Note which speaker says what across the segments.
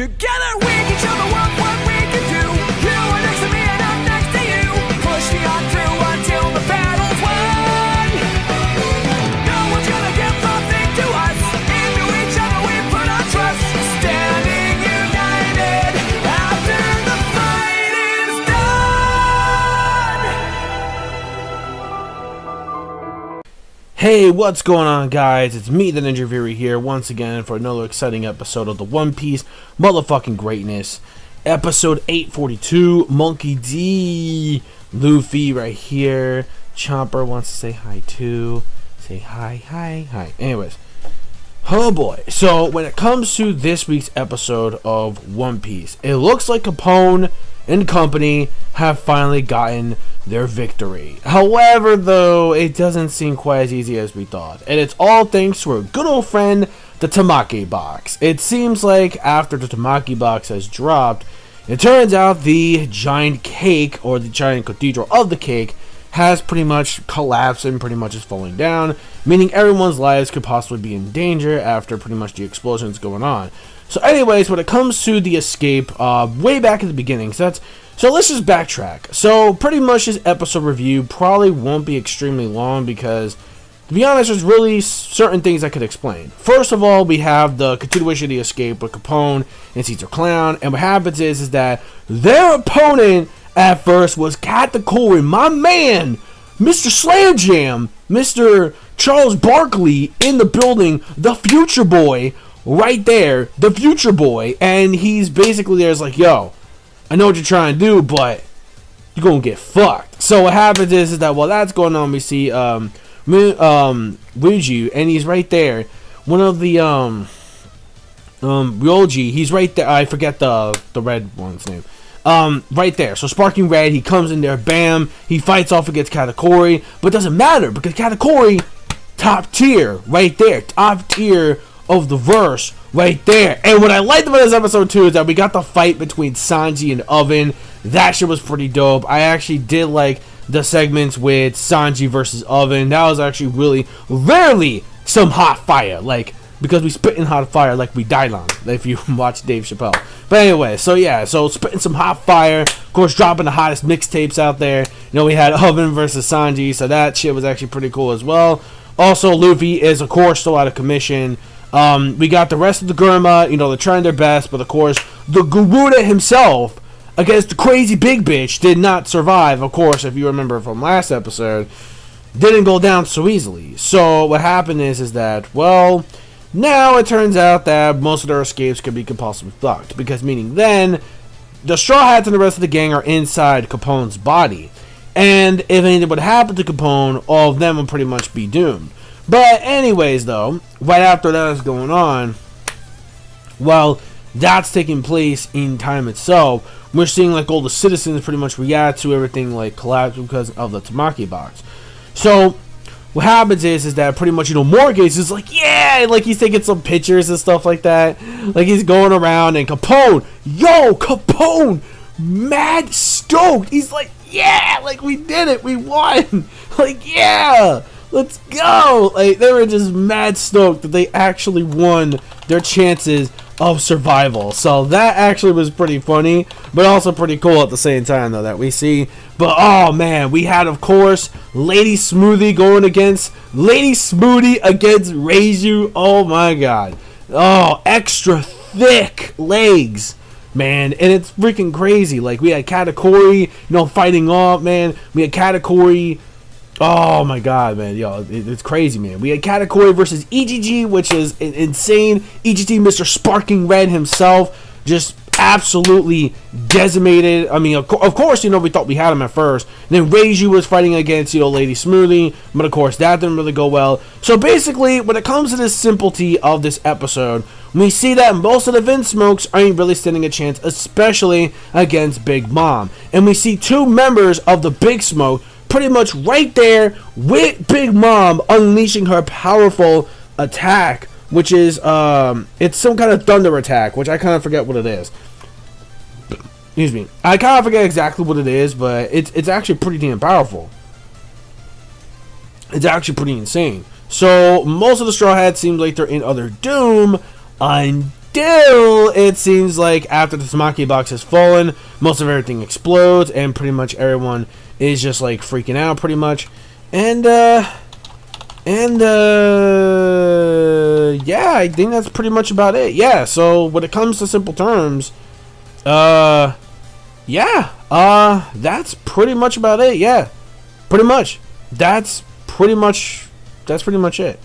Speaker 1: Together we can show the world what we can do. You are next to me and I'm next to you. Pushing on through until the battle's won. No one's gonna give nothing to us. Into each other we put our trust. Standing united after the fight is done.
Speaker 2: Hey, what's going on, guys? It's me, the Ninja Fury, here once again for another exciting episode of the One Piece motherfucking greatness. Episode 842, Monkey D. Luffy right here. Chomper wants to say hi too. Say hi. Anyways. Oh boy. So, when it comes to this week's episode of One Piece, it looks like Capone and company have finally gotten their victory. However, though, it doesn't seem quite as easy as we thought. And it's all thanks to our good old friend, the TAMATE box. It seems like after the TAMATE box has dropped, it turns out the giant cake, or the giant cathedral of the cake, has pretty much collapsed and pretty much is falling down, meaning everyone's lives could possibly be in danger after pretty much the explosions going on. So anyways, when it comes to the escape, way back at the beginning, so let's just backtrack. So pretty much this episode review probably won't be extremely long because, to be honest, there's really certain things I could explain. First of all, we have the continuation of the escape with Capone and Caesar Clown, and what happens is that their opponent at first was Katakuri, my man, Mr. Slam Jam, Mr. Charles Barkley in the building, the Future Boy, right there, the Future Boy, and he's basically there's like, yo, I know what you're trying to do, but you're gonna get fucked. So what happens is that while that's going on, we see Ryuji, and he's right there. One of the Ryoji, he's right there. I forget the red one's name. Right there. So Sparking Red, he comes in there, bam, he fights off against Katakuri, but it doesn't matter because Katakuri, top tier, right there, top tier of the verse, right there. And what I liked about this episode too is that we got the fight between Sanji and Oven. That shit was pretty dope. I actually did like the segments with Sanji versus Oven. That was actually really rarely some hot fire, like, because we spit in hot fire like we died on, if you watch Dave Chappelle. But anyway, so yeah, so spitting some hot fire, of course dropping the hottest mixtapes out there. You know, we had Oven versus Sanji, so that shit was actually pretty cool as well. Also, Luffy is of course still out of commission. We got the rest of the Gurma, you know, they're trying their best, but of course, the Garuda himself against the crazy big bitch did not survive, of course, if you remember from last episode, didn't go down so easily. So what happened is that, well, now it turns out that most of their escapes could be compulsively blocked, because meaning then, the Straw Hats and the rest of the gang are inside Capone's body, and if anything would happen to Capone, all of them would pretty much be doomed. But anyways, though, right after that is going on, while that's taking place in time itself, we're seeing like all the citizens pretty much react to everything like collapse because of the Tamaki box. So what happens is that pretty much, you know, Morgase is like, yeah, like he's taking some pictures and stuff like that, like he's going around, and Capone, mad stoked. He's like, yeah, like we did it, we won, like yeah. Let's go! Like, they were just mad stoked that they actually won their chances of survival. So that actually was pretty funny, but also pretty cool at the same time, though, that we see. But, oh, man, we had, of course, Lady Smoothie going against Reiju. Oh, my God. Oh, extra thick legs, man. And it's freaking crazy. Like, we had Katakuri, you know, fighting off, man. We had Katakuri. Oh my god, man. Yo, it's crazy, man. We had Katakuri versus EGG, which is insane. EGG, Mr. Sparking Red himself, just absolutely decimated. I mean, of course, you know, we thought we had him at first. And then Reiju was fighting against, you know, Lady Smoothie, but of course, that didn't really go well. So basically, when it comes to the simplicity of this episode, we see that most of the Vinsmokes aren't really standing a chance, especially against Big Mom. And we see two members of the Big Smoke pretty much right there with Big Mom unleashing her powerful attack, which is it's some kind of thunder attack, which I kind of forget what it is. Excuse me. I kind of forget exactly what it is, but it's actually pretty damn powerful. It's actually pretty insane. So most of the Straw Hats seem like they're in utter doom still, it seems like after the Tamaki box has fallen, most of everything explodes, and pretty much everyone is just like freaking out, pretty much. And yeah, I think that's pretty much about it. Yeah, so when it comes to simple terms, that's pretty much about it. Yeah, pretty much. That's pretty much it.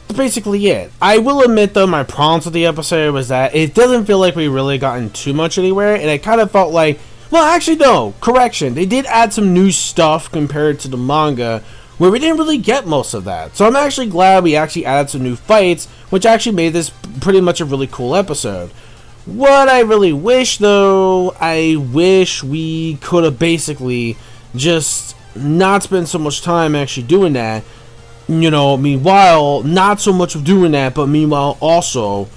Speaker 2: That's basically it. I will admit, though, my problems with the episode was that it doesn't feel like we really gotten too much anywhere, and it kind of felt like, well, actually, no, correction. They did add some new stuff compared to the manga, where we didn't really get most of that. So I'm actually glad we actually added some new fights, which actually made this pretty much a really cool episode. What I really wish, though, I wish we could have basically just not spend so much time actually doing that. You know, meanwhile, not so much of doing that, but meanwhile also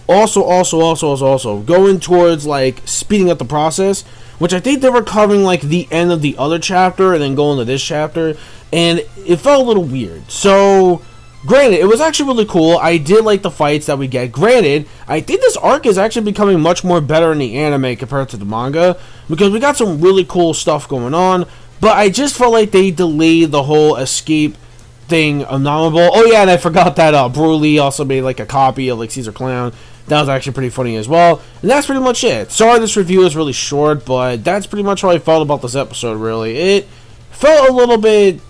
Speaker 2: going towards, like, speeding up the process, which I think they were covering, like, the end of the other chapter and then going to this chapter, and it felt a little weird. So, granted, it was actually really cool. I did like the fights that we get. Granted, I think this arc is actually becoming much more better in the anime compared to the manga, because we got some really cool stuff going on, but I just felt like they delayed the whole escape thing of Namable. Oh yeah, and I forgot that Broly also made like a copy of like Caesar Clown. That was actually pretty funny as well. And that's pretty much it. Sorry this review is really short, but that's pretty much how I felt about this episode, really. It felt a little bit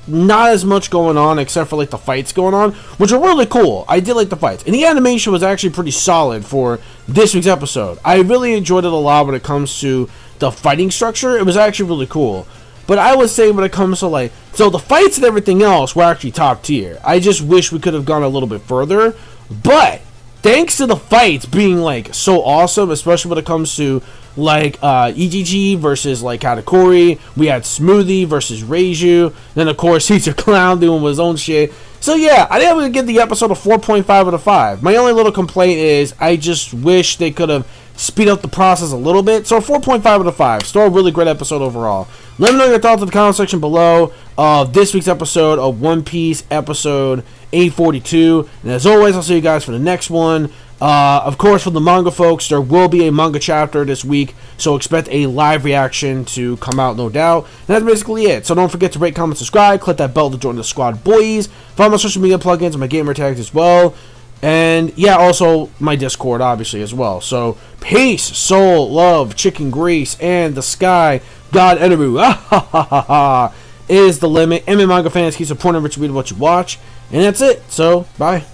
Speaker 2: not as much going on except for like the fights going on, which were really cool. I did like the fights. And the animation was actually pretty solid for this week's episode. I really enjoyed it a lot when it comes to the fighting structure. It was actually really cool. But I would say when it comes to like, so the fights and everything else were actually top tier. I just wish we could have gone a little bit further. But thanks to the fights being like so awesome, especially when it comes to like EGG versus like Katakuri, we had Smoothie versus Reiju, then of course Caesar Clown doing his own shit. So yeah, I think I'm gonna give the episode a 4.5 out of 5. My only little complaint is I just wish they could have speed up the process a little bit. So 4.5 out of 5. Still a really great episode overall. Let me know your thoughts in the comment section below of this week's episode of One Piece episode 842. And as always, I'll see you guys for the next one. Of course, for the manga folks, there will be a manga chapter this week, so expect a live reaction to come out, no doubt. And that's basically it. So don't forget to rate, comment, subscribe, click that bell to join the squad, boys. Follow my social media plugins and my gamer tags as well. And yeah, also my Discord, obviously, as well. So peace, soul, love, chicken grease, and the sky. God, Enemu, is the limit. Anime manga fans, keep supporting Rich Read what you watch. And that's it. So, bye.